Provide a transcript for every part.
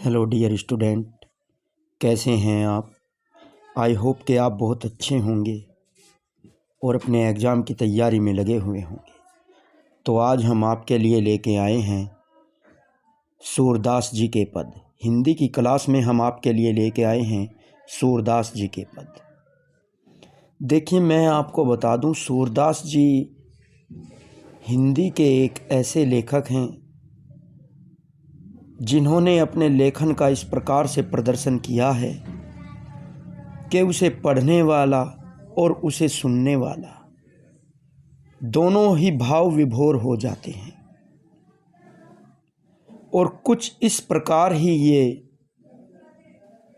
Hello dear student, कैसे हैं आप। आई होप कि आप बहुत अच्छे होंगे और अपने एग्ज़ाम की तैयारी में लगे हुए होंगे। तो आज हम आपके लिए लेके आए हैं सूरदास जी के पद। हिंदी की क्लास में हम आपके लिए लेके आए हैं सूरदास जी के पद। देखिए, मैं आपको बता दूं, सूरदास जी हिंदी के एक ऐसे लेखक हैं जिन्होंने अपने लेखन का इस प्रकार से प्रदर्शन किया है कि उसे पढ़ने वाला और उसे सुनने वाला दोनों ही भाव विभोर हो जाते हैं। और कुछ इस प्रकार ही ये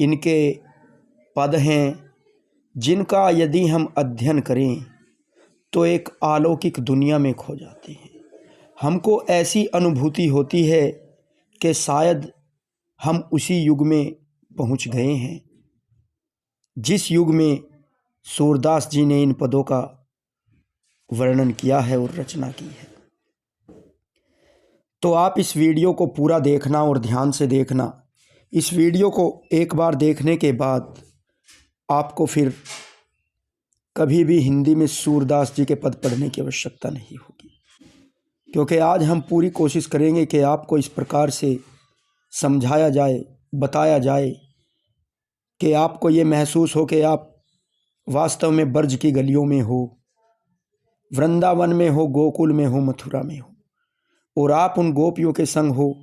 इनके पद हैं जिनका यदि हम अध्ययन करें तो एक अलौकिक दुनिया में खो जाते हैं। हमको ऐसी अनुभूति होती है कि शायद हम उसी युग में पहुंच गए हैं जिस युग में सूरदास जी ने इन पदों का वर्णन किया है और रचना की है। तो आप इस वीडियो को पूरा देखना और ध्यान से देखना। इस वीडियो को एक बार देखने के बाद आपको फिर कभी भी हिंदी में सूरदास जी के पद पढ़ने की आवश्यकता नहीं होगी, क्योंकि आज हम पूरी कोशिश करेंगे कि आपको इस प्रकार से समझाया जाए, बताया जाए कि आपको ये महसूस हो कि आप वास्तव में ब्रज की गलियों में हो, वृंदावन में हो, गोकुल में हो, मथुरा में हो, और आप उन गोपियों के संग हो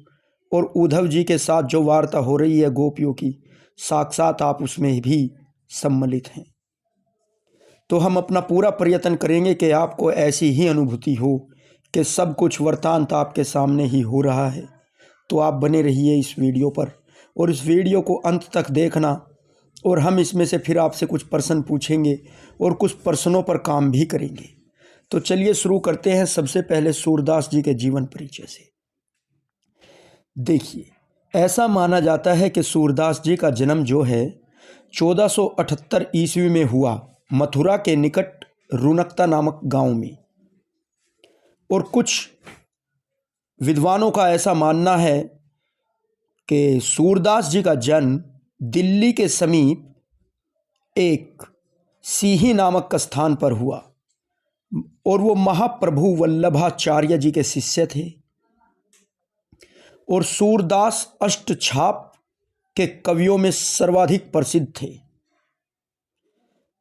और उद्धव जी के साथ जो वार्ता हो रही है गोपियों की, साक्षात आप उसमें भी सम्मिलित हैं। तो हम अपना पूरा प्रयत्न करेंगे कि आपको ऐसी ही अनुभूति हो कि सब कुछ वृत्तांत आपके सामने ही हो रहा है। तो आप बने रहिए इस वीडियो पर और इस वीडियो को अंत तक देखना, और हम इसमें से फिर आपसे कुछ प्रश्न पूछेंगे और कुछ प्रश्नों पर काम भी करेंगे। तो चलिए शुरू करते हैं सबसे पहले सूरदास जी के जीवन परिचय से। देखिए, ऐसा माना जाता है कि सूरदास जी का जन्म जो है 1478 ईस्वी में हुआ, मथुरा के निकट रुनकता नामक गांव में। और कुछ विद्वानों का ऐसा मानना है कि सूरदास जी का जन्म दिल्ली के समीप एक सीही नामक स्थान पर हुआ और वो महाप्रभु वल्लभाचार्य जी के शिष्य थे। और सूरदास अष्टछाप के कवियों में सर्वाधिक प्रसिद्ध थे।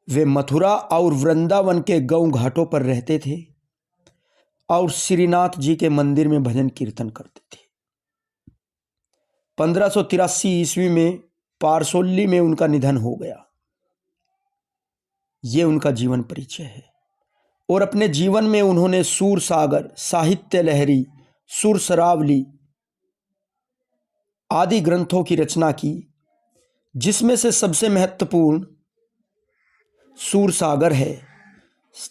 वे मथुरा और वृंदावन के गौ घाटों पर रहते थे और श्रीनाथ जी के मंदिर में भजन कीर्तन करते थे। 1583 ईस्वी में पारसोल्ली में उनका निधन हो गया। ये उनका जीवन परिचय है। और अपने जीवन में उन्होंने सूर सागर, साहित्य लहरी, सुर सरावली आदि ग्रंथों की रचना की, जिसमें से सबसे महत्वपूर्ण सूर सागर है।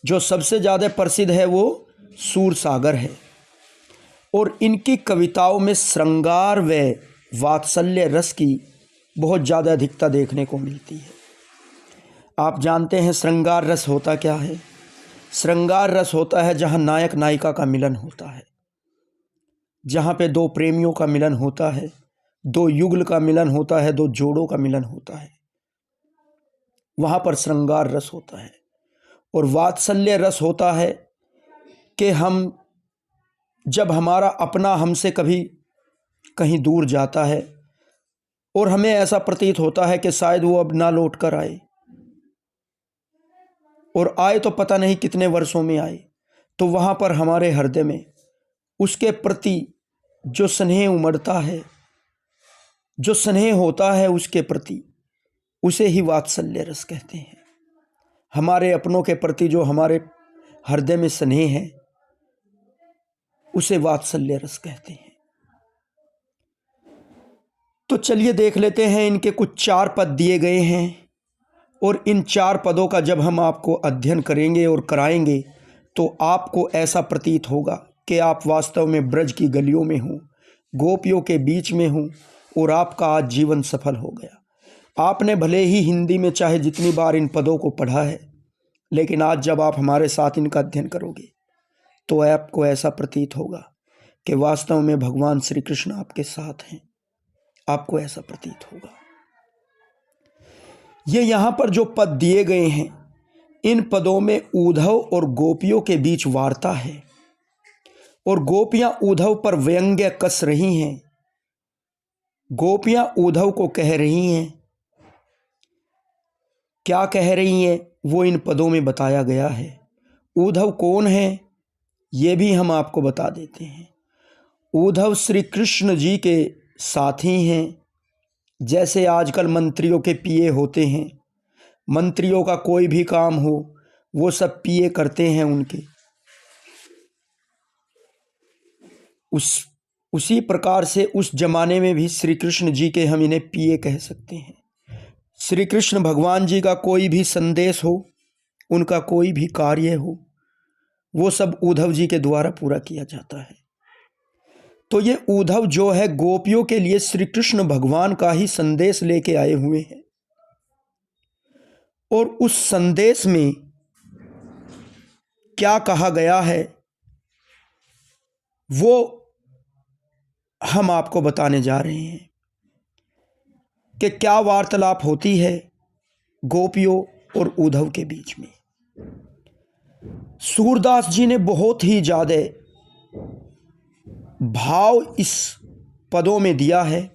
जो सबसे ज़्यादा प्रसिद्ध है वो सूर सागर है। और इनकी कविताओं में श्रृंगार व वात्सल्य रस की बहुत ज़्यादा अधिकता देखने को मिलती है। आप जानते हैं श्रृंगार रस होता क्या है? श्रृंगार रस होता है जहाँ नायक नायिका का मिलन होता है, जहाँ पे दो प्रेमियों का मिलन होता है, दो युगल का मिलन होता है, दो जोड़ों का मिलन होता है, वहाँ पर श्रृंगार रस होता है। और वात्सल्य रस होता है कि हम जब हमारा अपना हमसे कभी कहीं दूर जाता है और हमें ऐसा प्रतीत होता है कि शायद वो अब ना लौट कर आए, और आए तो पता नहीं कितने वर्षों में आए, तो वहाँ पर हमारे हृदय में उसके प्रति जो स्नेह उमड़ता है, जो स्नेह होता है उसके प्रति, उसे ही वात्सल्य रस कहते हैं। हमारे अपनों के प्रति जो हमारे हृदय में स्नेह है उसे वात्सल्य रस कहते हैं। तो चलिए देख लेते हैं। इनके कुछ 4 पद दिए गए हैं और इन 4 पदों का जब हम आपको अध्ययन करेंगे और कराएंगे तो आपको ऐसा प्रतीत होगा कि आप वास्तव में ब्रज की गलियों में हों, गोपियों के बीच में हों, और आपका आज जीवन सफल हो गया। आपने भले ही हिंदी में चाहे जितनी बार इन पदों को पढ़ा है, लेकिन आज जब आप हमारे साथ इनका अध्ययन करोगे तो आपको ऐसा प्रतीत होगा कि वास्तव में भगवान श्री कृष्ण आपके साथ हैं, आपको ऐसा प्रतीत होगा। ये यहाँ पर जो पद दिए गए हैं, इन पदों में उद्धव और गोपियों के बीच वार्ता है और गोपियां उद्धव पर व्यंग्य कस रही हैं। गोपियां उद्धव को कह रही हैं, क्या कह रही हैं वो इन पदों में बताया गया है। उद्धव कौन है ये भी हम आपको बता देते हैं। उद्धव श्री कृष्ण जी के साथी हैं। जैसे आजकल मंत्रियों के पीए होते हैं, मंत्रियों का कोई भी काम हो वो सब पीए करते हैं उनके, उसी प्रकार से उस जमाने में भी श्री कृष्ण जी के हम इन्हें पीए कह सकते हैं। श्री कृष्ण भगवान जी का कोई भी संदेश हो, उनका कोई भी कार्य हो, वो सब उद्धव जी के द्वारा पूरा किया जाता है। तो ये उद्धव जो है गोपियों के लिए श्री कृष्ण भगवान का ही संदेश लेके आए हुए हैं और उस संदेश में क्या कहा गया है वो हम आपको बताने जा रहे हैं कि क्या वार्तालाप होती है गोपियों और उद्धव के बीच में। सूरदास जी ने बहुत ही ज़्यादा भाव इस पदों में दिया है।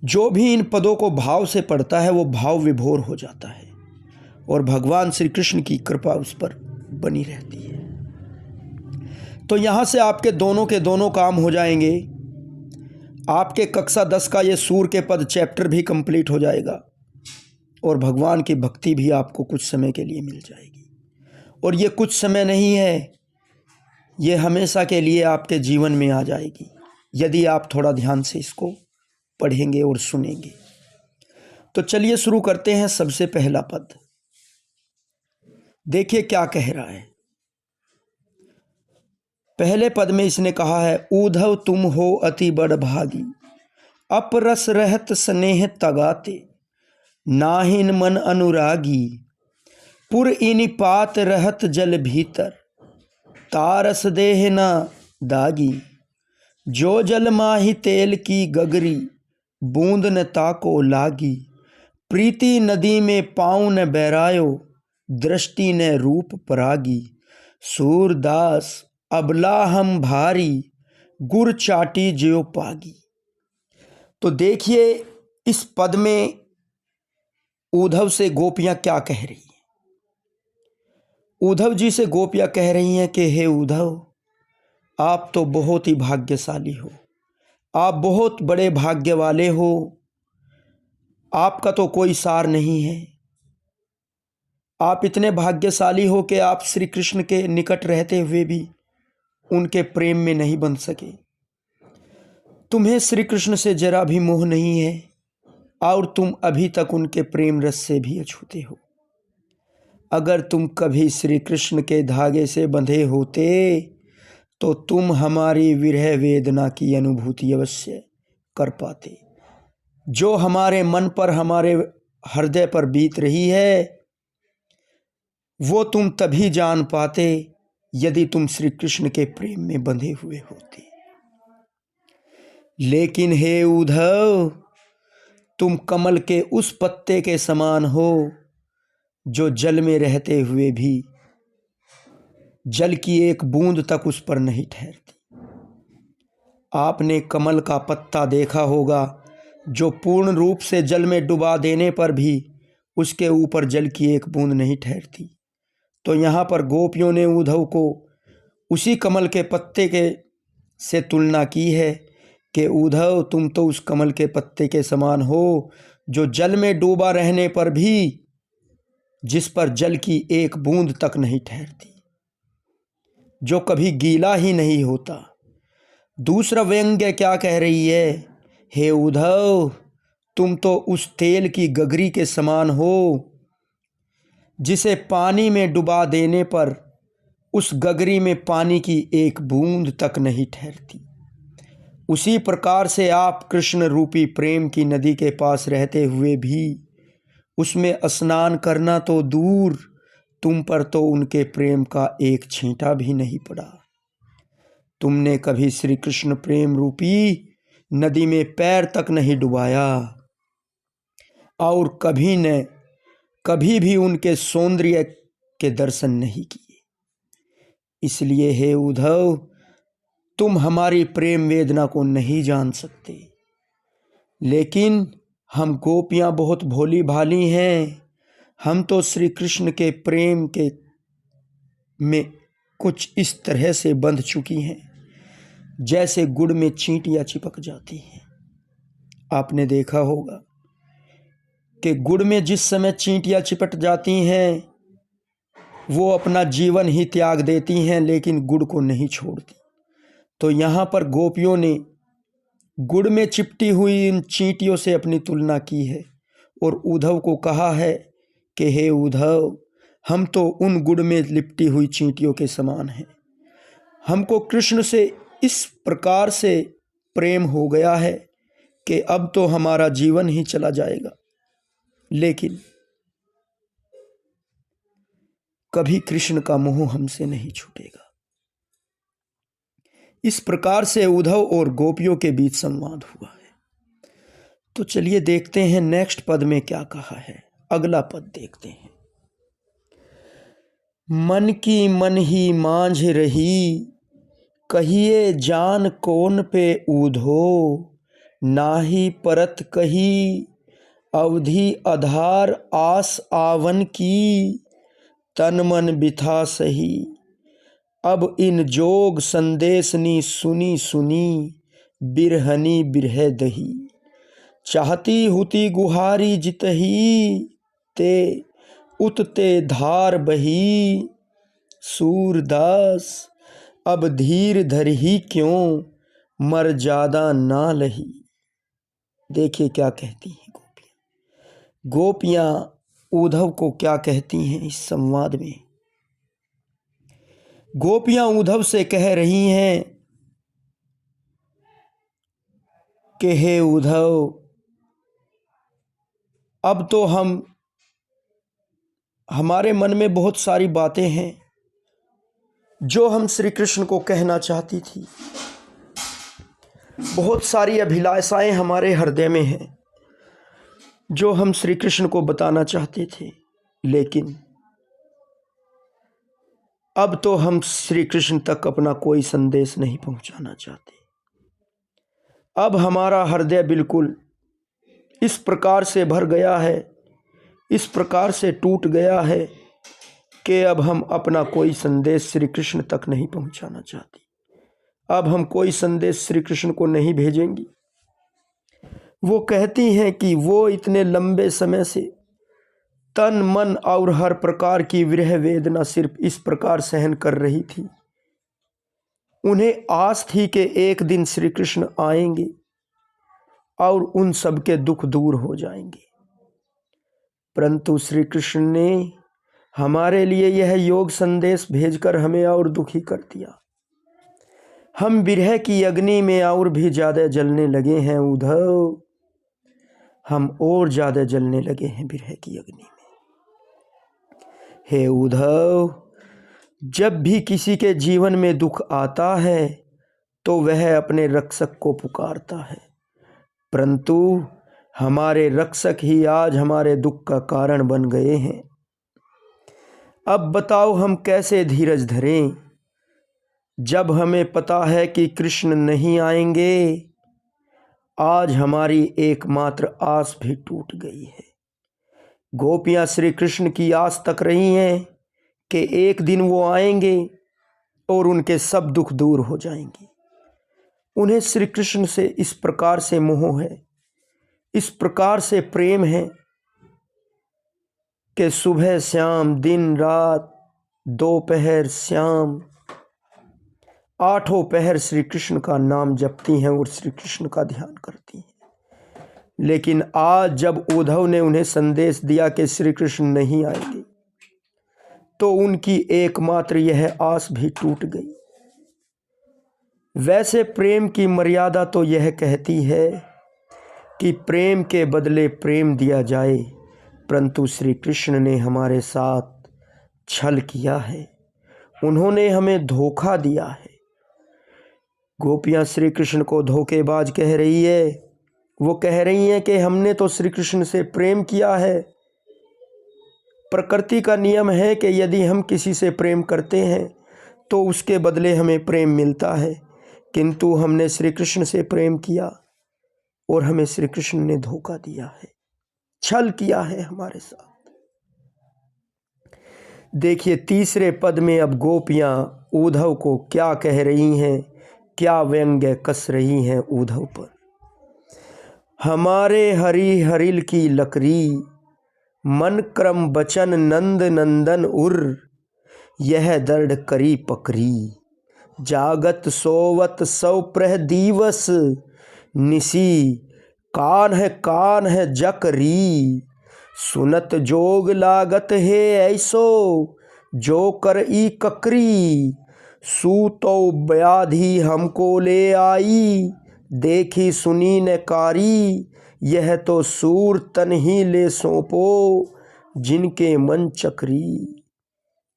जो भी इन पदों को भाव से पढ़ता है वो भाव विभोर हो जाता है और भगवान श्री कृष्ण की कृपा उस पर बनी रहती है। तो यहाँ से आपके दोनों के दोनों काम हो जाएंगे। आपके कक्षा 10 का ये सूर के पद चैप्टर भी कंप्लीट हो जाएगा और भगवान की भक्ति भी आपको कुछ समय के लिए मिल जाएगी। और ये कुछ समय नहीं है, ये हमेशा के लिए आपके जीवन में आ जाएगी यदि आप थोड़ा ध्यान से इसको पढ़ेंगे और सुनेंगे। तो चलिए शुरू करते हैं। सबसे पहला पद देखिए क्या कह रहा है। पहले पद में इसने कहा है, उद्धव तुम हो अति बड़ भागी, अपरस रहत स्नेह तगाते, नाहिन मन अनुरागी, पुर इनि पात रहत जल भीतर, तारस देह न दागी, जो जल माही तेल की गगरी, बूंद न ताको लागी, प्रीति नदी में पाँव न बैरायो, दृष्टि न रूप परागी, सूरदास अबला हम भारी, गुर चाटी ज्यो पागी। तो देखिए इस पद में उद्धव से गोपियां क्या कह रही हैं। उद्धव जी से गोपियां कह रही हैं कि हे उद्धव, आप तो बहुत ही भाग्यशाली हो, आप बहुत बड़े भाग्य वाले हो, आपका तो कोई सार नहीं है। आप इतने भाग्यशाली हो कि आप श्री कृष्ण के निकट रहते हुए भी उनके प्रेम में नहीं बंध सके। तुम्हें श्री कृष्ण से जरा भी मोह नहीं है और तुम अभी तक उनके प्रेम रस से भी अछूते हो। अगर तुम कभी श्री कृष्ण के धागे से बंधे होते तो तुम हमारी विरह वेदना की अनुभूति अवश्य कर पाते। जो हमारे मन पर, हमारे हृदय पर बीत रही है वो तुम तभी जान पाते यदि तुम श्री कृष्ण के प्रेम में बंधे हुए होते। लेकिन हे उद्धव, तुम कमल के उस पत्ते के समान हो जो जल में रहते हुए भी जल की एक बूंद तक उस पर नहीं ठहरती। आपने कमल का पत्ता देखा होगा जो पूर्ण रूप से जल में डुबा देने पर भी उसके ऊपर जल की एक बूंद नहीं ठहरती। तो यहाँ पर गोपियों ने उद्धव को उसी कमल के पत्ते के से तुलना की है कि उद्धव तुम तो उस कमल के पत्ते के समान हो जो जल में डूबा रहने पर भी जिस पर जल की एक बूंद तक नहीं ठहरती, जो कभी गीला ही नहीं होता। दूसरा व्यंग्य क्या कह रही है, हे उद्धव तुम तो उस तेल की गगरी के समान हो जिसे पानी में डुबा देने पर उस गगरी में पानी की एक बूंद तक नहीं ठहरती। उसी प्रकार से आप कृष्ण रूपी प्रेम की नदी के पास रहते हुए भी उसमें स्नान करना तो दूर, तुम पर तो उनके प्रेम का एक छींटा भी नहीं पड़ा। तुमने कभी श्री कृष्ण प्रेम रूपी नदी में पैर तक नहीं डुबाया और कभी भी उनके सौंदर्य के दर्शन नहीं किए। इसलिए हे उद्धव, तुम हमारी प्रेम वेदना को नहीं जान सकते, लेकिन हम गोपियाँ बहुत भोली भाली हैं। हम तो श्री कृष्ण के प्रेम के में कुछ इस तरह से बंध चुकी हैं जैसे गुड़ में चींटियाँ चिपक जाती हैं। आपने देखा होगा कि गुड़ में जिस समय चींटियाँ चिपट जाती हैं वो अपना जीवन ही त्याग देती हैं, लेकिन गुड़ को नहीं छोड़ती। तो यहाँ पर गोपियों ने गुड़ में चिपटी हुई इन चींटियों से अपनी तुलना की है और उद्धव को कहा है कि हे उद्धव, हम तो उन गुड़ में लिपटी हुई चींटियों के समान हैं। हमको कृष्ण से इस प्रकार से प्रेम हो गया है कि अब तो हमारा जीवन ही चला जाएगा, लेकिन कभी कृष्ण का मोह हमसे नहीं छूटेगा। इस प्रकार से उद्धव और गोपियों के बीच संवाद हुआ है। तो चलिए देखते हैं नेक्स्ट पद में क्या कहा है। अगला पद देखते हैं। मन की मन ही मांझ रही, कहिए जान कौन पे ऊधो, नाही परत कही अवधि आधार आस आवन की, तन मन बिथा सही अब इन जोग संदेशनी सुनी सुनी, बिरहनी बिरह दही, चाहती हुती गुहारी जितही, ते उतते धार बही, सूरदास अब धीर धरही क्यों, मर ज्यादा ना लही। देखिए क्या कहती हैं गोपियाँ उद्धव को क्या कहती हैं इस संवाद में। गोपियाँ उद्धव से कह रही हैं कि हे उद्धव, अब तो हमारे मन में बहुत सारी बातें हैं जो हम श्री कृष्ण को कहना चाहती थी। बहुत सारी अभिलाषाएं हमारे हृदय में हैं जो हम श्री कृष्ण को बताना चाहते थे, लेकिन अब तो हम श्री कृष्ण तक अपना कोई संदेश नहीं पहुंचाना चाहते। अब हमारा हृदय बिल्कुल इस प्रकार से भर गया है, इस प्रकार से टूट गया है कि अब हम अपना कोई संदेश श्री कृष्ण तक नहीं पहुंचाना चाहते। अब हम कोई संदेश श्री कृष्ण को नहीं भेजेंगी। वो कहती हैं कि वो इतने लंबे समय से तन मन और हर प्रकार की विरह वेदना सिर्फ इस प्रकार सहन कर रही थी। उन्हें आस थी कि एक दिन श्री कृष्ण आएंगे और उन सब के दुख दूर हो जाएंगे, परंतु श्री कृष्ण ने हमारे लिए यह योग संदेश भेजकर हमें और दुखी कर दिया। हम विरह की अग्नि में और भी ज़्यादा जलने लगे हैं उद्धव, हम और ज़्यादा जलने लगे हैं विरह की अग्नि में। हे उद्धव, जब भी किसी के जीवन में दुख आता है तो वह अपने रक्षक को पुकारता है, परंतु हमारे रक्षक ही आज हमारे दुख का कारण बन गए हैं। अब बताओ हम कैसे धीरज धरें जब हमें पता है कि कृष्ण नहीं आएंगे। आज हमारी एकमात्र आस भी टूट गई है। गोपियाँ श्री कृष्ण की आस तक रही हैं कि एक दिन वो आएंगे और उनके सब दुख दूर हो जाएंगे। उन्हें श्री कृष्ण से इस प्रकार से मोह है, इस प्रकार से प्रेम है कि सुबह शाम, दिन रात, दोपहर शाम, आठों पहर श्री कृष्ण का नाम जपती हैं और श्री कृष्ण का ध्यान करती हैं। लेकिन आज जब उद्धव ने उन्हें संदेश दिया कि श्री कृष्ण नहीं आएंगे, तो उनकी एकमात्र यह आस भी टूट गई। वैसे प्रेम की मर्यादा तो यह कहती है कि प्रेम के बदले प्रेम दिया जाए, परंतु श्री कृष्ण ने हमारे साथ छल किया है, उन्होंने हमें धोखा दिया है। गोपियाँ श्री कृष्ण को धोखेबाज कह रही है। वो कह रही हैं कि हमने तो श्री कृष्ण से प्रेम किया है। प्रकृति का नियम है कि यदि हम किसी से प्रेम करते हैं तो उसके बदले हमें प्रेम मिलता है, किंतु हमने श्री कृष्ण से प्रेम किया और हमें श्री कृष्ण ने धोखा दिया है, छल किया है हमारे साथ। देखिए तीसरे पद में अब गोपियाँ उद्धव को क्या कह रही हैं, क्या व्यंग्य कस रही हैं उद्धव पर। हमारे हरि हरिल की लकड़ी, मन क्रम बचन नंद नंदन उर, यह दर्द करी पकरी, जागत सोवत सौ प्रह दिवस, निसी कान है जकरी, सुनत जोग लागत है ऐसो, जो कर ई ककरी, सूतो व्याधि हमको ले आई, देखी सुनी न कारी, यह तो सूर तन ही ले सौंपो, जिनके मन चक्री।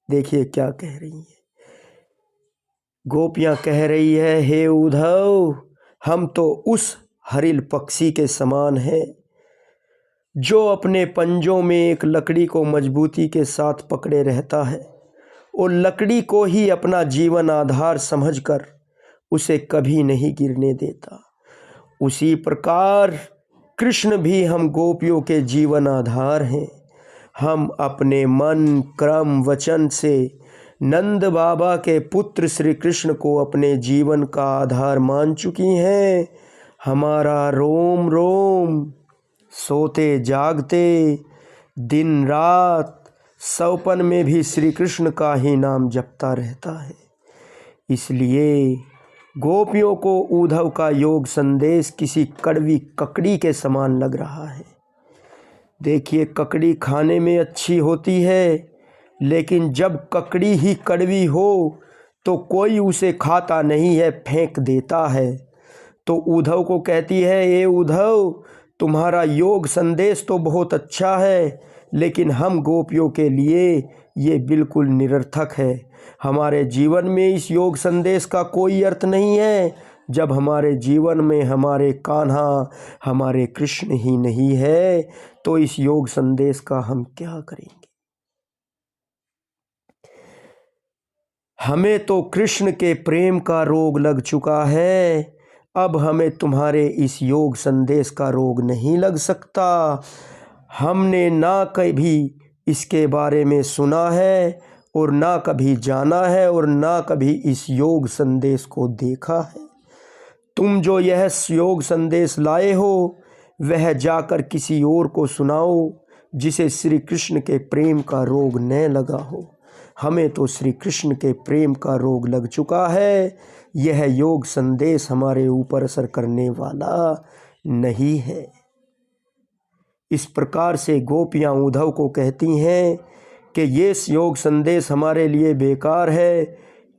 देखिए क्या कह रही है गोपियाँ, कह रही है हे उद्धव, हम तो उस हरिल पक्षी के समान हैं जो अपने पंजों में एक लकड़ी को मजबूती के साथ पकड़े रहता है और लकड़ी को ही अपना जीवन आधार समझकर उसे कभी नहीं गिरने देता। उसी प्रकार कृष्ण भी हम गोपियों के जीवन आधार हैं। हम अपने मन क्रम वचन से नंद बाबा के पुत्र श्री कृष्ण को अपने जीवन का आधार मान चुकी हैं। हमारा रोम रोम सोते जागते दिन रात सौपन में भी श्री कृष्ण का ही नाम जपता रहता है। इसलिए गोपियों को उद्धव का योग संदेश किसी कड़वी ककड़ी के समान लग रहा है। देखिए ककड़ी खाने में अच्छी होती है, लेकिन जब ककड़ी ही कड़वी हो तो कोई उसे खाता नहीं है, फेंक देता है। तो उद्धव को कहती है, ये उद्धव तुम्हारा योग संदेश तो बहुत अच्छा है, लेकिन हम गोपियों के लिए ये बिल्कुल निरर्थक है। हमारे जीवन में इस योग संदेश का कोई अर्थ नहीं है जब हमारे जीवन में हमारे कान्हा, हमारे कृष्ण ही नहीं है, तो इस योग संदेश का हम क्या करेंगे। हमें तो कृष्ण के प्रेम का रोग लग चुका है, अब हमें तुम्हारे इस योग संदेश का रोग नहीं लग सकता। हमने ना कभी इसके बारे में सुना है और ना कभी जाना है और ना कभी इस योग संदेश को देखा है। तुम जो यह योग संदेश लाए हो वह जाकर किसी और को सुनाओ जिसे श्री कृष्ण के प्रेम का रोग न लगा हो। हमें तो श्री कृष्ण के प्रेम का रोग लग चुका है, यह योग संदेश हमारे ऊपर असर करने वाला नहीं है। इस प्रकार से गोपियाँ उद्धव को कहती हैं कि ये योग संदेश हमारे लिए बेकार है,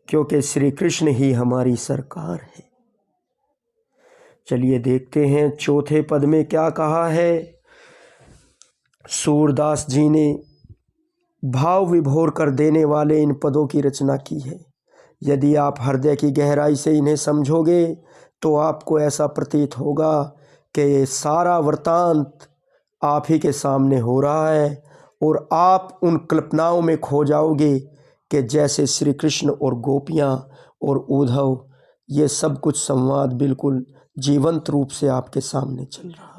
क्योंकि श्री कृष्ण ही हमारी सरकार है। चलिए देखते हैं चौथे पद में क्या कहा है। सूरदास जी ने भाव विभोर कर देने वाले इन पदों की रचना की है। यदि आप हृदय की गहराई से इन्हें समझोगे तो आपको ऐसा प्रतीत होगा कि ये सारा वृतांत आप ही के सामने हो रहा है और आप उन कल्पनाओं में खो जाओगे कि जैसे श्री कृष्ण और गोपियाँ और उद्धव, ये सब कुछ संवाद बिल्कुल जीवंत रूप से आपके सामने चल रहा है।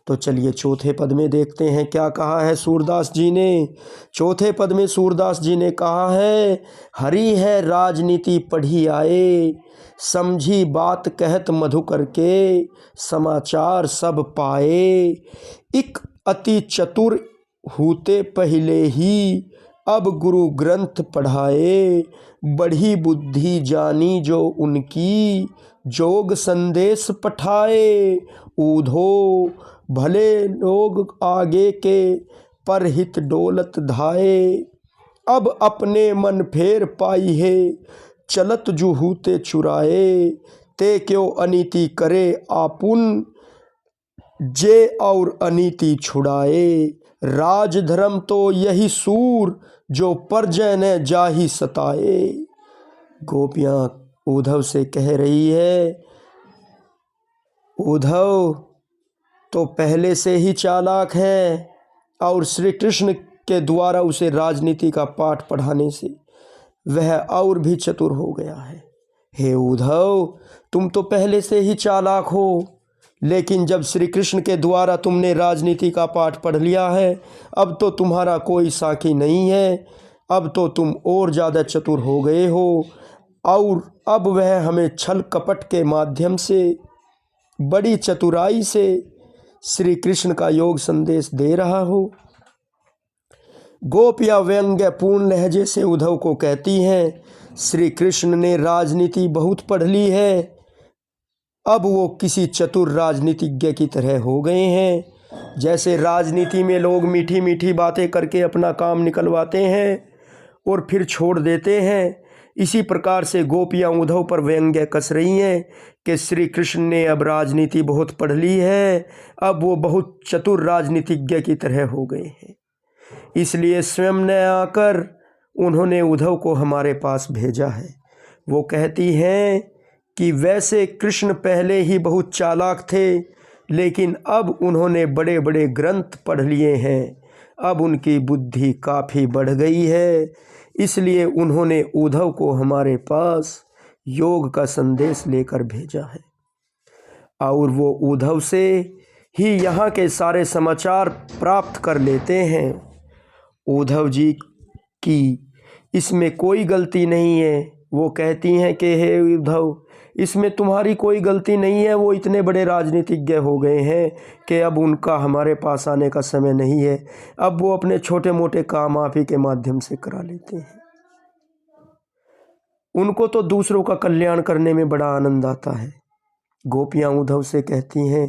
तो चलिए चौथे पद में देखते हैं क्या कहा है सूरदास जी ने। चौथे पद में सूरदास जी ने कहा है, हरि है राजनीति पढ़ी आए, समझी बात कहत मधुकर के, समाचार सब पाए, इक अति चतुर होते पहले ही, अब गुरु ग्रंथ पढ़ाए, बढ़ी बुद्धि जानी जो उनकी, जोग संदेश पठाए, ऊधो भले लोग आगे के परहित डोलत धाए, अब अपने मन फेर पाई है, चलत जुहूते चुराए, ते क्यों अनीति करे आपुन, जे और अनीति छुड़ाए, राजधर्म तो यही सूर, जो परजय न जाहि सताए। गोपियाँ उद्धव से कह रही है, उद्धव तो पहले से ही चालाक है और श्री कृष्ण के द्वारा उसे राजनीति का पाठ पढ़ाने से वह और भी चतुर हो गया है। हे उद्धव, तुम तो पहले से ही चालाक हो, लेकिन जब श्री कृष्ण के द्वारा तुमने राजनीति का पाठ पढ़ लिया है, अब तो तुम्हारा कोई साथी नहीं है, अब तो तुम और ज़्यादा चतुर हो गए हो और अब वह हमें छल कपट के माध्यम से बड़ी चतुराई से श्री कृष्ण का योग संदेश दे रहा हो। गोपियाँ व्यंग्यपूर्ण लहजे से उद्धव को कहती हैं, श्री कृष्ण ने राजनीति बहुत पढ़ ली है, अब वो किसी चतुर राजनीतिज्ञ की तरह हो गए हैं। जैसे राजनीति में लोग मीठी मीठी बातें करके अपना काम निकलवाते हैं और फिर छोड़ देते हैं, इसी प्रकार से गोपियाँ उद्धव पर व्यंग्य कस रही हैं कि श्री कृष्ण ने अब राजनीति बहुत पढ़ ली है, अब वो बहुत चतुर राजनीतिज्ञ की तरह हो गए हैं। इसलिए स्वयं ने आकर उन्होंने उद्धव को हमारे पास भेजा है। वो कहती हैं कि वैसे कृष्ण पहले ही बहुत चालाक थे, लेकिन अब उन्होंने बड़े बड़े ग्रंथ पढ़ लिए हैं, अब उनकी बुद्धि काफ़ी बढ़ गई है, इसलिए उन्होंने उद्धव को हमारे पास योग का संदेश लेकर भेजा है और वो उद्धव से ही यहाँ के सारे समाचार प्राप्त कर लेते हैं। उद्धव जी की इसमें कोई गलती नहीं है। वो कहती हैं कि हे उद्धव, इसमें तुम्हारी कोई गलती नहीं है, वो इतने बड़े राजनीतिज्ञ हो गए हैं कि अब उनका हमारे पास आने का समय नहीं है, अब वो अपने छोटे मोटे काम आप ही के माध्यम से करा लेते हैं। उनको तो दूसरों का कल्याण करने में बड़ा आनंद आता है। गोपियाँ उद्धव से कहती हैं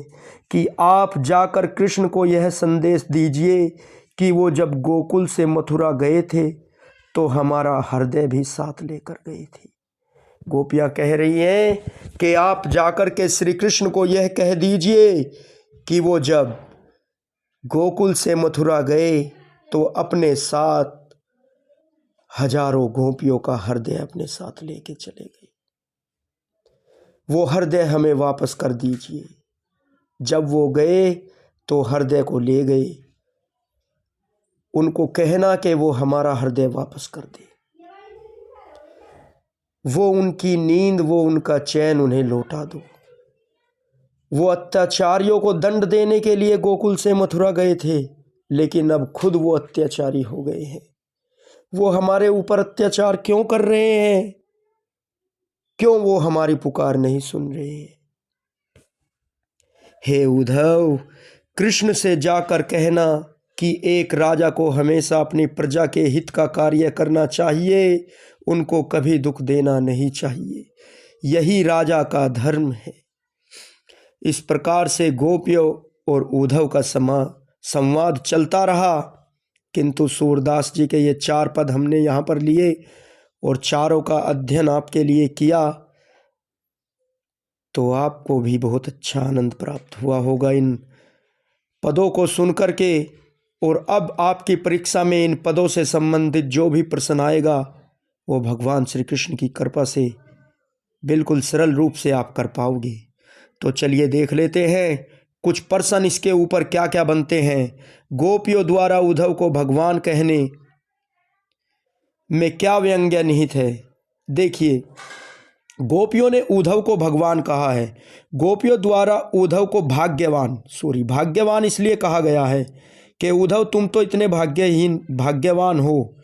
कि आप जाकर कृष्ण को यह संदेश दीजिए कि वो जब गोकुल से मथुरा गए थे तो हमारा हृदय भी साथ लेकर गई थी। गोपियाँ कह रही हैं कि आप जाकर के श्री कृष्ण को यह कह दीजिए कि वो जब गोकुल से मथुरा गए तो अपने साथ हजारों गोपियों का हृदय अपने साथ लेके चले गए। वो हृदय हमें वापस कर दीजिए। जब वो गए तो हृदय को ले गए, उनको कहना कि वो हमारा हृदय वापस कर दे। वो उनकी नींद, वो उनका चैन उन्हें लौटा दो। वो अत्याचारियों को दंड देने के लिए गोकुल से मथुरा गए थे, लेकिन अब खुद वो अत्याचारी हो गए हैं। वो हमारे ऊपर अत्याचार क्यों कर रहे हैं? क्यों वो हमारी पुकार नहीं सुन रहे हैं? हे उद्धव, कृष्ण से जाकर कहना कि एक राजा को हमेशा अपनी प्रजा के हित का कार्य करना चाहिए, उनको कभी दुख देना नहीं चाहिए, यही राजा का धर्म है। इस प्रकार से गोपियों और उद्धव का संवाद चलता रहा, किंतु सूरदास जी के ये 4 पद हमने यहाँ पर लिए और चारों का अध्ययन आपके लिए किया, तो आपको भी बहुत अच्छा आनंद प्राप्त हुआ होगा इन पदों को सुनकर के। और अब आपकी परीक्षा में इन पदों से संबंधित जो भी प्रश्न आएगा वो भगवान श्री कृष्ण की कृपा से बिल्कुल सरल रूप से आप कर पाओगे। तो चलिए देख लेते हैं कुछ प्रश्न इसके ऊपर क्या क्या बनते हैं। गोपियों द्वारा उद्धव को भगवान कहने में क्या व्यंग्य निहित है। देखिए, गोपियों ने उद्धव को भगवान कहा है। गोपियों द्वारा उद्धव को भाग्यवान इसलिए कहा गया है कि उद्धव तुम तो इतने भाग्यवान हो,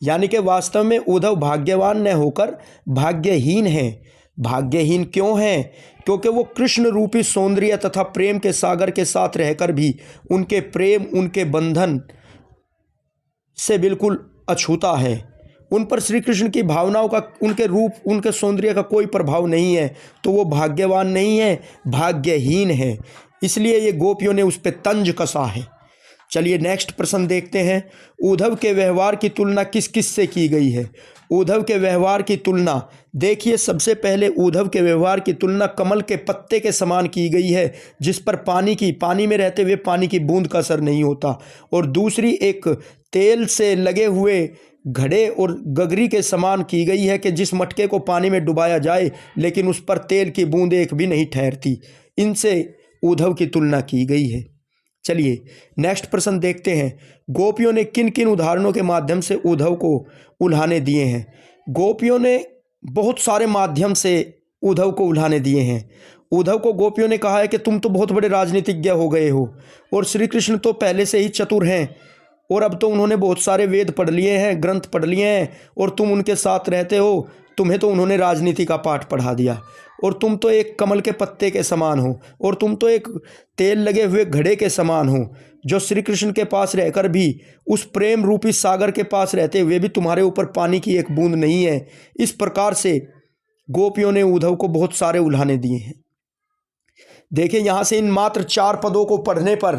यानी कि वास्तव में उद्धव भाग्यवान न होकर भाग्यहीन हैं। भाग्यहीन क्यों हैं? क्योंकि वो कृष्ण रूपी सौंदर्य तथा प्रेम के सागर के साथ रहकर भी उनके प्रेम, उनके बंधन से बिल्कुल अछूता है। उन पर श्री कृष्ण की भावनाओं का, उनके रूप, उनके सौंदर्य का कोई प्रभाव नहीं है, तो वो भाग्यवान नहीं है, भाग्यहीन है। इसलिए ये गोपियों ने उस पर तंज कसा है। चलिए नेक्स्ट प्रश्न देखते हैं। उद्धव के व्यवहार की तुलना किस किस से की गई है? उद्धव के व्यवहार की तुलना, देखिए सबसे पहले उद्धव के व्यवहार की तुलना कमल के पत्ते के समान की गई है, जिस पर पानी में रहते हुए पानी की बूंद का असर नहीं होता। और दूसरी एक तेल से लगे हुए घड़े और गगरी के समान की गई है कि जिस मटके को पानी में डुबाया जाए लेकिन उस पर तेल की बूंद एक भी नहीं ठहरती। इनसे उद्धव की तुलना की गई है। चलिए नेक्स्ट प्रश्न देखते हैं। गोपियों ने किन किन उदाहरणों के माध्यम से उद्धव को उल्हाने दिए हैं? गोपियों ने बहुत सारे माध्यम से उद्धव को उल्हाने दिए हैं। उद्धव को गोपियों ने कहा है कि तुम तो बहुत बड़े राजनीतिज्ञ हो गए हो और श्री कृष्ण तो पहले से ही चतुर हैं और अब तो उन्होंने बहुत सारे वेद पढ़ लिए हैं, ग्रंथ पढ़ लिए हैं और तुम उनके साथ रहते हो, तुम्हें तो उन्होंने राजनीति का पाठ पढ़ा दिया और तुम तो एक कमल के पत्ते के समान हो और तुम तो एक तेल लगे हुए घड़े के समान हो जो श्री कृष्ण के पास रहकर भी उस प्रेम रूपी सागर के पास रहते हुए भी तुम्हारे ऊपर पानी की एक बूंद नहीं है। इस प्रकार से गोपियों ने उद्धव को बहुत सारे उल्हाने दिए हैं। देखिए यहाँ से इन मात्र 4 पदों को पढ़ने पर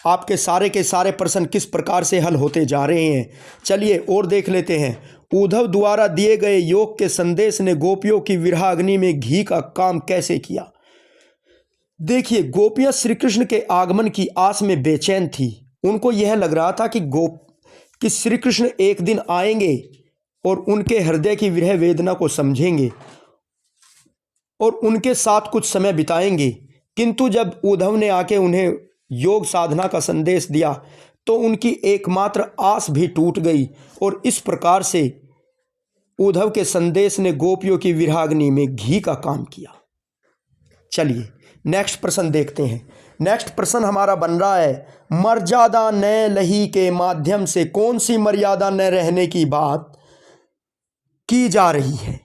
आपके सारे के सारे प्रश्न किस प्रकार से हल होते जा रहे हैं। चलिए और देख लेते हैं। उद्धव द्वारा दिए गए योग के संदेश ने गोपियों की विरहाग्नि में घी का काम कैसे किया? देखिए गोपियां श्री कृष्ण के आगमन की आस में बेचैन थी। उनको यह लग रहा था कि श्री कृष्ण एक दिन आएंगे और उनके हृदय की विरह वेदना को समझेंगे और उनके साथ कुछ समय बिताएंगे। किंतु जब उद्धव ने आके उन्हें योग साधना का संदेश दिया तो उनकी एकमात्र आस भी टूट गई और इस प्रकार से उद्धव के संदेश ने गोपियों की विरहाग्नि में घी का काम किया। चलिए नेक्स्ट प्रश्न देखते हैं। नेक्स्ट प्रश्न हमारा बन रहा है, मर्यादा न लही के माध्यम से कौन सी मर्यादा न रहने की बात की जा रही है?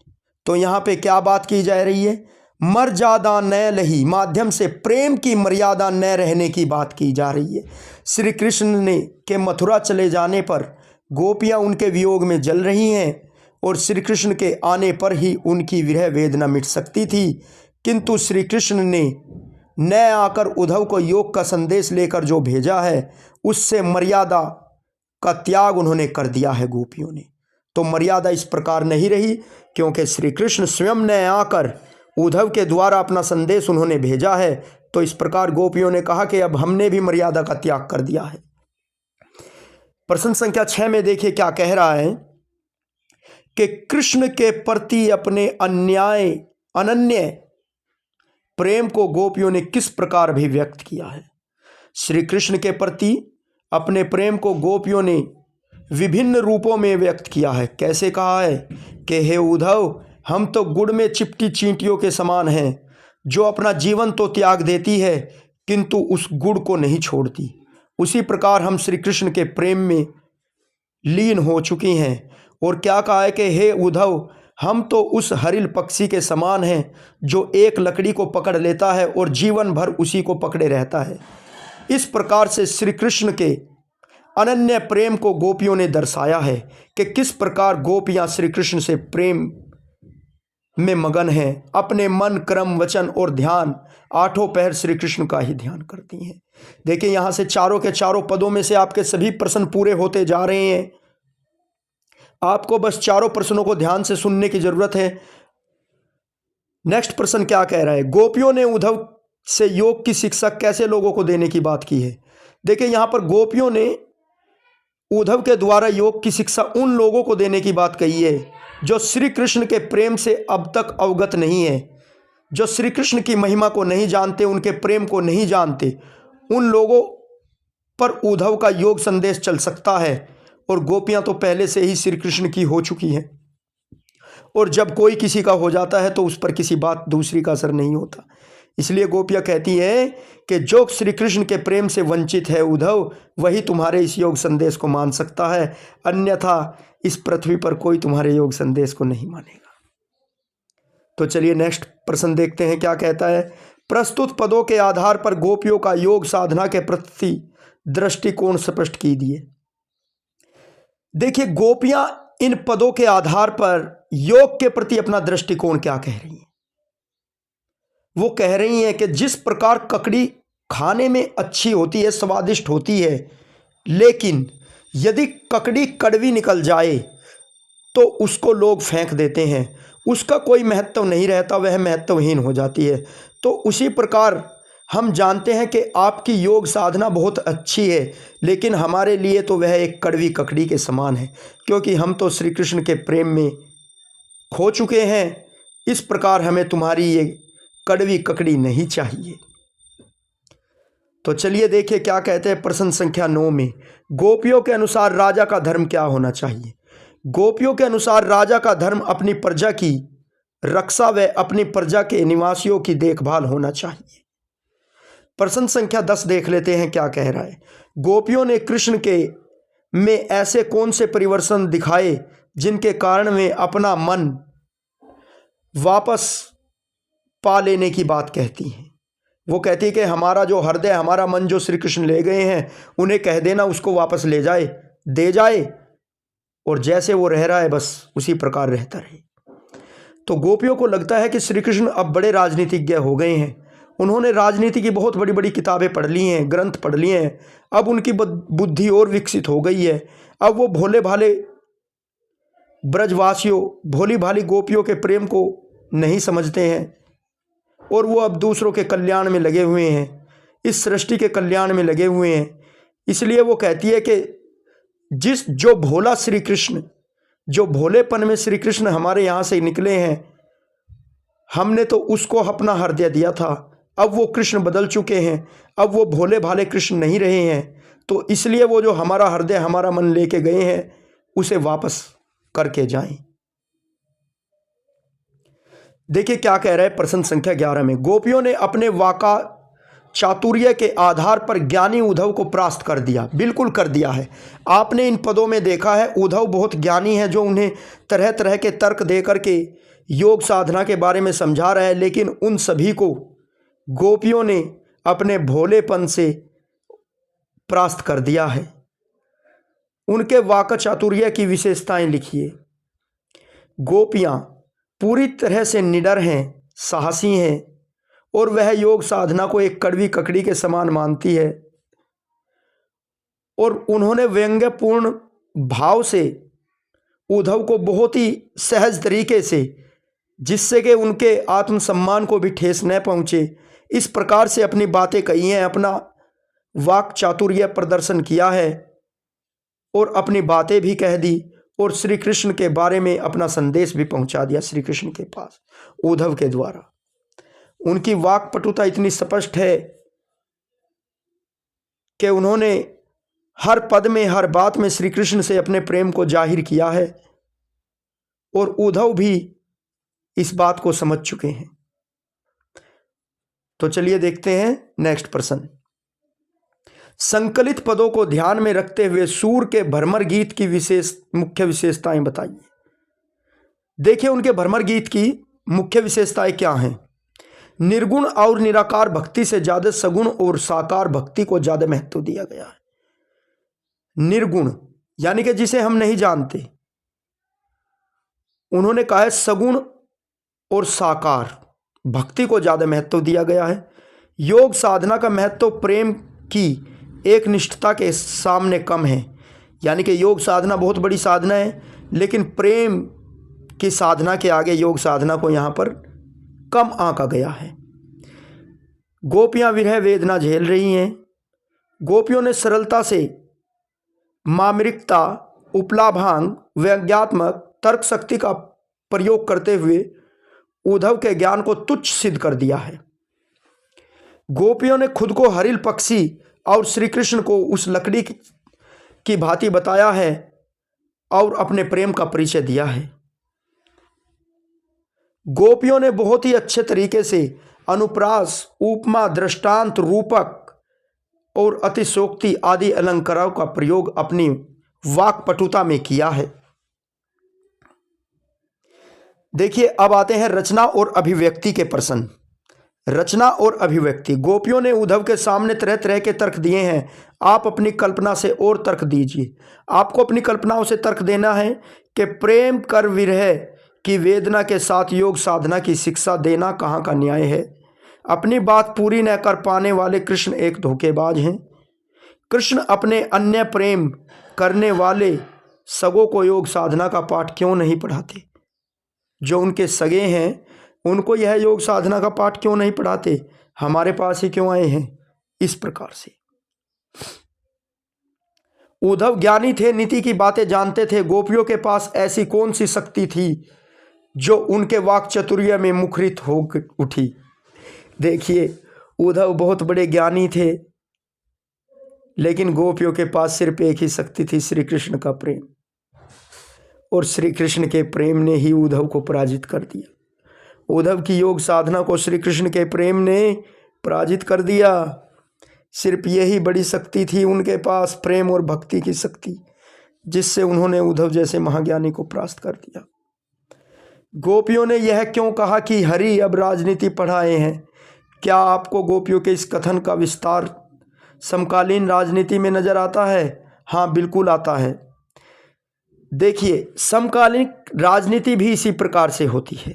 तो यहाँ पे क्या बात की जा रही है? मर्यादा न लही माध्यम से प्रेम की मर्यादा न रहने की बात की जा रही है। श्री कृष्ण ने के मथुरा चले जाने पर गोपियाँ उनके वियोग में जल रही हैं और श्री कृष्ण के आने पर ही उनकी विरह वेदना मिट सकती थी। किंतु श्री कृष्ण ने न आकर उद्धव को योग का संदेश लेकर जो भेजा है उससे मर्यादा का त्याग उन्होंने कर दिया है गोपियों ने। तो मर्यादा इस प्रकार नहीं रही क्योंकि श्री कृष्ण स्वयं ने आकर उद्धव के द्वारा अपना संदेश उन्होंने भेजा है। तो इस प्रकार गोपियों ने कहा कि अब हमने भी मर्यादा का त्याग कर दिया है। प्रश्न संख्या 6 में देखिए क्या कह रहा है कि कृष्ण के प्रति अपने अनन्य प्रेम को गोपियों ने किस प्रकार अभिव्यक्त किया है? श्री कृष्ण के प्रति अपने प्रेम को गोपियों ने विभिन्न रूपों में व्यक्त किया है। कैसे कहा है कि हे उद्धव, हम तो गुड़ में चिपटी चींटियों के समान हैं जो अपना जीवन तो त्याग देती है किंतु उस गुड़ को नहीं छोड़ती। उसी प्रकार हम श्री कृष्ण के प्रेम में लीन हो चुकी हैं। और क्या कहा है कि हे उद्धव, हम तो उस हरिल पक्षी के समान हैं जो एक लकड़ी को पकड़ लेता है और जीवन भर उसी को पकड़े रहता है। इस प्रकार से श्री कृष्ण के अनन्य प्रेम को गोपियों ने दर्शाया है कि किस प्रकार गोपियां श्री कृष्ण से प्रेम में मगन हैं। अपने मन, कर्म, वचन और ध्यान 8 पहर श्री कृष्ण का ही ध्यान करती हैं। देखिए यहाँ से चारों के चारों पदों में से आपके सभी प्रश्न पूरे होते जा रहे हैं। आपको बस चारों प्रश्नों को ध्यान से सुनने की जरूरत है। नेक्स्ट प्रश्न क्या कह रहा है? गोपियों ने उद्धव से योग की शिक्षा कैसे लोगों को देने की बात की है? देखिए यहाँ पर गोपियों ने उद्धव के द्वारा योग की शिक्षा उन लोगों को देने की बात कही है जो श्री कृष्ण के प्रेम से अब तक अवगत नहीं है, जो श्री कृष्ण की महिमा को नहीं जानते, उनके प्रेम को नहीं जानते। उन लोगों पर उद्धव का योग संदेश चल सकता है। और गोपियां तो पहले से ही श्री कृष्ण की हो चुकी हैं और जब कोई किसी का हो जाता है तो उस पर किसी बात दूसरी का असर नहीं होता। इसलिए गोपियां कहती हैं कि जो श्री कृष्ण के प्रेम से वंचित है उद्धव, वही तुम्हारे इस योग संदेश को मान सकता है, अन्यथा इस पृथ्वी पर कोई तुम्हारे योग संदेश को नहीं मानेगा। तो चलिए नेक्स्ट प्रश्न देखते हैं क्या कहता है। प्रस्तुत पदों के आधार पर गोपियों का योग साधना के प्रति दृष्टिकोण स्पष्ट कीजिए। देखिए गोपियां इन पदों के आधार पर योग के प्रति अपना दृष्टिकोण क्या कह रही हैं। वो कह रही हैं कि जिस प्रकार ककड़ी खाने में अच्छी होती है, स्वादिष्ट होती है, लेकिन यदि ककड़ी कड़वी निकल जाए तो उसको लोग फेंक देते हैं, उसका कोई महत्व नहीं रहता, वह महत्वहीन हो जाती है। तो उसी प्रकार हम जानते हैं कि आपकी योग साधना बहुत अच्छी है, लेकिन हमारे लिए तो वह एक कड़वी ककड़ी के समान है, क्योंकि हम तो श्री कृष्ण के प्रेम में खो चुके हैं। इस प्रकार हमें तुम्हारी ये कड़वी ककड़ी नहीं चाहिए। तो चलिए देखिए क्या कहते हैं प्रश्न संख्या 9 में। गोपियों के अनुसार राजा का धर्म क्या होना चाहिए? गोपियों के अनुसार राजा का धर्म अपनी प्रजा की रक्षा व अपनी प्रजा के निवासियों की देखभाल होना चाहिए। प्रश्न संख्या 10 देख लेते हैं क्या कह रहा है। गोपियों ने कृष्ण के में ऐसे कौन से परिवर्तन दिखाए जिनके कारण वे अपना मन वापस पा लेने की बात कहती हैं। वो कहती है कि हमारा जो हृदय, हमारा मन जो श्री कृष्ण ले गए हैं, उन्हें कह देना उसको वापस ले जाए, दे जाए, और जैसे वो रह रहा है बस उसी प्रकार रहता रहे। तो गोपियों को लगता है कि श्री कृष्ण अब बड़े राजनीतिज्ञ हो गए हैं, उन्होंने राजनीति की बहुत बड़ी बड़ी किताबें पढ़ ली हैं, ग्रंथ पढ़ लिए हैं, अब उनकी बुद्धि और विकसित हो गई है। अब वो भोले भाले ब्रजवासियों, भोली भाली गोपियों के प्रेम को नहीं समझते हैं, और वो अब दूसरों के कल्याण में लगे हुए हैं, इस सृष्टि के कल्याण में लगे हुए हैं। इसलिए वो कहती है कि जो भोला श्री कृष्ण, जो भोलेपन में श्री कृष्ण हमारे यहाँ से निकले हैं, हमने तो उसको अपना हृदय दिया था, अब वो कृष्ण बदल चुके हैं, अब वो भोले भाले कृष्ण नहीं रहे हैं, तो इसलिए वो जो हमारा हृदय, हमारा मन लेके गए हैं, उसे वापस करके जाएं। देखिए क्या कह रहा है प्रश्न संख्या 11 में। गोपियों ने अपने वाका चातुर्य के आधार पर ज्ञानी उद्धव को परास्त कर दिया। बिल्कुल कर दिया है। आपने इन पदों में देखा है उद्धव बहुत ज्ञानी है, जो उन्हें तरह तरह के तर्क दे करके योग साधना के बारे में समझा रहा है, लेकिन उन सभी को गोपियों ने अपने भोलेपन से परास्त कर दिया है। उनके वाक चातुर्य की विशेषताएं लिखिए। गोपियां पूरी तरह से निडर हैं, साहसी हैं, और वह योग साधना को एक कड़वी ककड़ी के समान मानती है, और उन्होंने व्यंग्यपूर्ण भाव से उद्धव को बहुत ही सहज तरीके से, जिससे कि उनके आत्मसम्मान को भी ठेस न पहुंचे, इस प्रकार से अपनी बातें कही हैं, अपना वाक चातुर्य प्रदर्शन किया है, और अपनी बातें भी कह दी, और श्री कृष्ण के बारे में अपना संदेश भी पहुंचा दिया श्री कृष्ण के पास उद्धव के द्वारा। उनकी वाक पटुता इतनी स्पष्ट है कि उन्होंने हर पद में, हर बात में श्री कृष्ण से अपने प्रेम को जाहिर किया है, और उद्धव भी इस बात को समझ चुके हैं। तो चलिए देखते हैं नेक्स्ट प्रश्न। संकलित पदों को ध्यान में रखते हुए सूर के भ्रमर गीत की मुख्य विशेषताएं बताइए। देखिए उनके भ्रमर गीत की मुख्य विशेषताएं क्या हैं। निर्गुण और निराकार भक्ति से ज्यादा सगुण और साकार भक्ति को ज्यादा महत्व दिया गया है। निर्गुण यानी कि जिसे हम नहीं जानते, उन्होंने कहा है सगुण और साकार भक्ति को ज्यादा महत्व दिया गया है। योग साधना का महत्व प्रेम की एक निष्ठता के सामने कम है, यानी कि योग साधना बहुत बड़ी साधना है, लेकिन प्रेम की साधना के आगे योग साधना को यहाँ पर कम आंका गया है। गोपियाँ विरह वेदना झेल रही हैं। गोपियों ने सरलता से मामरिकता, उपलाभांग, व्यंग्यात्मक तर्क शक्ति का प्रयोग करते हुए उद्धव के ज्ञान को तुच्छ सिद्ध कर दिया है। गोपियों ने खुद को हरिल पक्षी और श्री कृष्ण को उस लकड़ी की भांति बताया है और अपने प्रेम का परिचय दिया है। गोपियों ने बहुत ही अच्छे तरीके से अनुप्रास, उपमा, दृष्टांत, रूपक और अतिशोक्ति आदि अलंकारों का प्रयोग अपनी वाक पटुता में किया है। देखिए अब आते हैं रचना और अभिव्यक्ति के प्रश्न। रचना और अभिव्यक्ति। गोपियों ने उद्धव के सामने तरह तरह के तर्क दिए हैं, आप अपनी कल्पना से और तर्क दीजिए। आपको अपनी कल्पनाओं से तर्क देना है कि प्रेम कर विरह की वेदना के साथ योग साधना की शिक्षा देना कहाँ का न्याय है। अपनी बात पूरी न कर पाने वाले कृष्ण एक धोखेबाज हैं। कृष्ण अपने अन्य प्रेम करने वाले सगों को योग साधना का पाठ क्यों नहीं पढ़ाते। जो उनके सगे हैं उनको यह योग साधना का पाठ क्यों नहीं पढ़ाते। हमारे पास ही क्यों आए हैं? इस प्रकार से उद्धव ज्ञानी थे, नीति की बातें जानते थे। गोपियों के पास ऐसी कौन सी शक्ति थी जो उनके वाक चातुर्य में मुखरित हो उठी? देखिए, उद्धव बहुत बड़े ज्ञानी थे, लेकिन गोपियों के पास सिर्फ एक ही शक्ति थी, श्री कृष्ण का प्रेम। और श्री कृष्ण के प्रेम ने ही उद्धव को पराजित कर दिया। उद्धव की योग साधना को श्री कृष्ण के प्रेम ने पराजित कर दिया। सिर्फ यही बड़ी शक्ति थी उनके पास, प्रेम और भक्ति की शक्ति, जिससे उन्होंने उद्धव जैसे महाज्ञानी को परास्त कर दिया। गोपियों ने यह क्यों कहा कि हरि अब राजनीति पढ़ाए हैं? क्या आपको गोपियों के इस कथन का विस्तार समकालीन राजनीति में नजर आता है? हाँ, बिल्कुल आता है। देखिए, समकालीन राजनीति भी इसी प्रकार से होती है।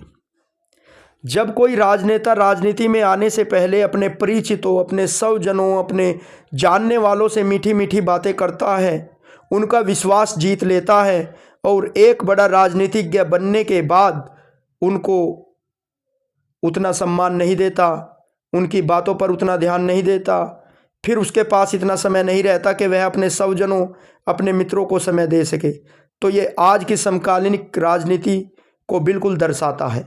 जब कोई राजनेता राजनीति में आने से पहले अपने परिचितों, अपने स्वजनों, अपने जानने वालों से मीठी मीठी बातें करता है, उनका विश्वास जीत लेता है और एक बड़ा राजनीतिज्ञ बनने के बाद उनको उतना सम्मान नहीं देता, उनकी बातों पर उतना ध्यान नहीं देता, फिर उसके पास इतना समय नहीं रहता कि वह अपने स्वजनों, अपने मित्रों को समय दे सके। तो ये आज की समकालीन राजनीति को बिल्कुल दर्शाता है।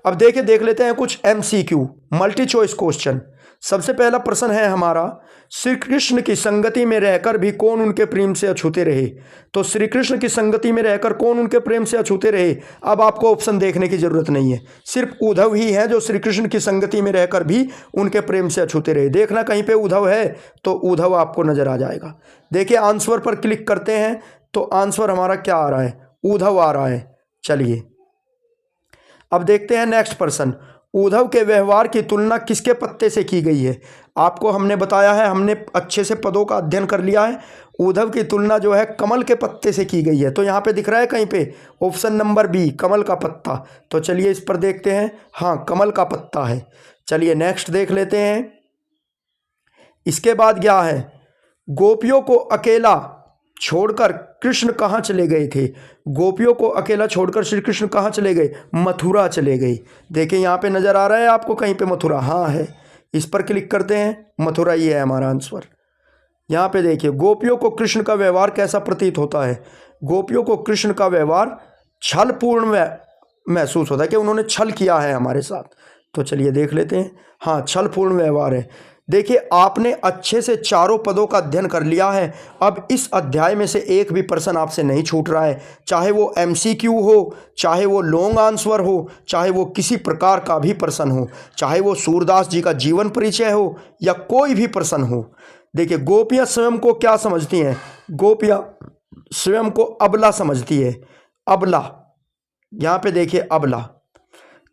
अब देख लेते हैं कुछ MCQ, मल्टी चॉइस क्वेश्चन। सबसे पहला प्रश्न है हमारा, श्री कृष्ण की संगति में रहकर भी कौन उनके प्रेम से अछूते रहे? तो श्री कृष्ण की संगति में रहकर कौन उनके प्रेम से अछूते रहे? अब आपको ऑप्शन देखने की जरूरत नहीं है, सिर्फ उद्धव ही है जो श्री कृष्ण की संगति में रहकर भी उनके प्रेम से अछूते रहे। देखना कहीं पे उद्धव है तो उद्धव आपको नजर आ जाएगा। देखिए, आंसर पर क्लिक करते हैं तो आंसर हमारा क्या आ रहा है? उद्धव आ रहा है। चलिए अब देखते हैं नेक्स्ट प्रश्न, उद्धव के व्यवहार की तुलना किसके पत्ते से की गई है? आपको हमने बताया है, हमने अच्छे से पदों का अध्ययन कर लिया है। उद्धव की तुलना जो है कमल के पत्ते से की गई है। तो यहाँ पे दिख रहा है कहीं पे ऑप्शन नंबर बी, कमल का पत्ता। तो चलिए इस पर देखते हैं। हाँ, कमल का पत्ता है। चलिए नेक्स्ट देख लेते हैं। इसके बाद क्या है, गोपियों को अकेला छोड़कर कृष्ण कहाँ चले गए थे? गोपियों को अकेला छोड़कर श्री कृष्ण कहाँ चले गए? मथुरा चले गए। देखिए यहाँ पे नजर आ रहा है आपको कहीं पे मथुरा? हाँ है। इस पर क्लिक करते हैं, मथुरा ही है हमारा आंसर। यहाँ पे देखिए, गोपियों को कृष्ण का व्यवहार कैसा प्रतीत होता है? गोपियों को कृष्ण का व्यवहार छलपूर्ण महसूस होता है कि उन्होंने छल किया है हमारे साथ। तो चलिए देख लेते हैं। हाँ, छलपूर्ण व्यवहार है। देखिए, आपने अच्छे से चारों पदों का अध्ययन कर लिया है। अब इस अध्याय में से एक भी प्रश्न आपसे नहीं छूट रहा है, चाहे वो MCQ हो, चाहे वो लॉन्ग आंसर हो, चाहे वो किसी प्रकार का भी प्रश्न हो, चाहे वो सूरदास जी का जीवन परिचय हो या कोई भी प्रश्न हो। देखिए, गोपियाँ स्वयं को क्या समझती हैं? गोपियाँ स्वयं को अबला समझती है। अबला, यहाँ पे देखिए अबला।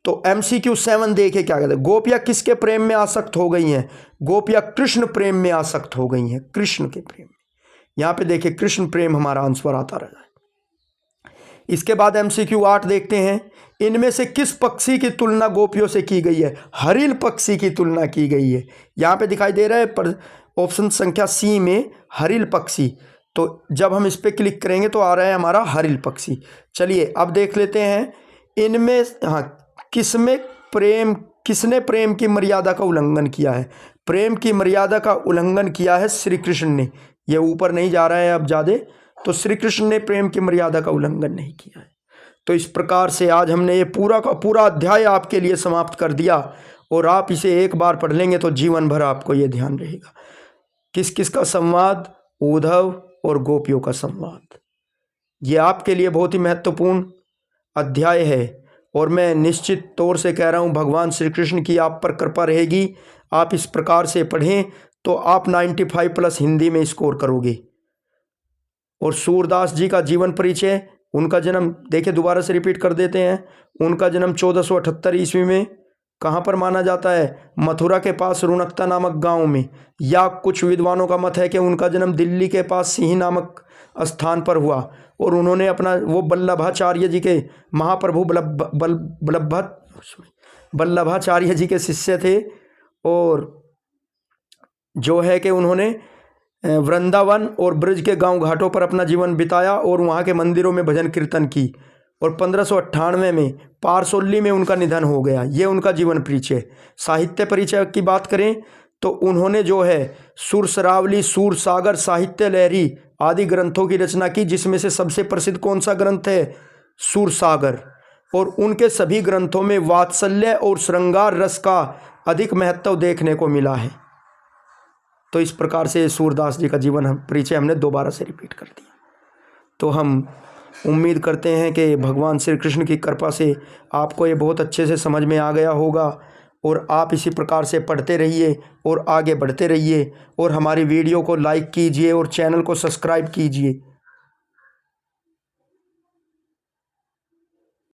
तो MCQ 7 देखिए क्या कहते हैं, गोपियाँ किसके प्रेम में आसक्त हो गई हैं? गोपियाँ कृष्ण प्रेम में आसक्त हो गई हैं, कृष्ण के प्रेम में। यहाँ पे देखिए कृष्ण प्रेम हमारा आंसर आता रहा है। इसके बाद MCQ 8 देखते हैं, इनमें से किस पक्षी की तुलना गोपियों से की गई है? हरिल पक्षी की तुलना की गई है। यहाँ पे दिखाई दे रहा है पर ऑप्शन संख्या C में हरिल पक्षी। तो जब हम इस पर क्लिक करेंगे तो आ रहा है हमारा हरिल पक्षी। चलिए अब देख लेते हैं इनमें, हाँ, किसने प्रेम की मर्यादा का उल्लंघन किया है? प्रेम की मर्यादा का उल्लंघन किया है श्री कृष्ण ने। यह ऊपर नहीं जा रहा है अब ज़्यादा, तो श्री कृष्ण ने प्रेम की मर्यादा का उल्लंघन नहीं किया है। तो इस प्रकार से आज हमने ये पूरा का पूरा अध्याय आपके लिए समाप्त कर दिया, और आप इसे एक बार पढ़ लेंगे तो जीवन भर आपको ये ध्यान रहेगा। किस किस का संवाद? उद्धव और गोपियों का संवाद। ये आपके लिए बहुत ही महत्वपूर्ण अध्याय है, और मैं निश्चित तौर से कह रहा हूँ, भगवान श्री कृष्ण की आप पर कृपा रहेगी। आप इस प्रकार से पढ़ें तो आप 95+ हिंदी में स्कोर करोगे। और सूरदास जी का जीवन परिचय, उनका जन्म देखिए, दोबारा से रिपीट कर देते हैं। उनका जन्म 1478 ईस्वी में कहाँ पर माना जाता है? मथुरा के पास रुणकता नामक गांव में। या कुछ विद्वानों का मत है कि उनका जन्म दिल्ली के पास सिंही नामक स्थान पर हुआ, और उन्होंने अपना वो वल्लभाचार्य जी के, महाप्रभु वल्लभाचार्य जी के शिष्य थे, और जो है कि उन्होंने वृंदावन और ब्रज के गांव घाटों पर अपना जीवन बिताया और वहाँ के मंदिरों में भजन कीर्तन की, और 1598 में पारसोल्ली में उनका निधन हो गया। ये उनका जीवन परिचय। साहित्य परिचय की बात करें तो उन्होंने जो है सुरसरावली, सूरसागर, साहित्य लहरी आदि ग्रंथों की रचना की, जिसमें से सबसे प्रसिद्ध कौन सा ग्रंथ है? सूरसागर। और उनके सभी ग्रंथों में वात्सल्य और श्रृंगार रस का अधिक महत्व देखने को मिला है। तो इस प्रकार से सूरदास जी का जीवन परिचय हमने दोबारा से रिपीट कर दिया। तो हम उम्मीद करते हैं कि भगवान श्री कृष्ण की कृपा से आपको ये बहुत अच्छे से समझ में आ गया होगा और आप इसी प्रकार से पढ़ते रहिए और आगे बढ़ते रहिए और हमारी वीडियो को लाइक कीजिए और चैनल को सब्सक्राइब कीजिए।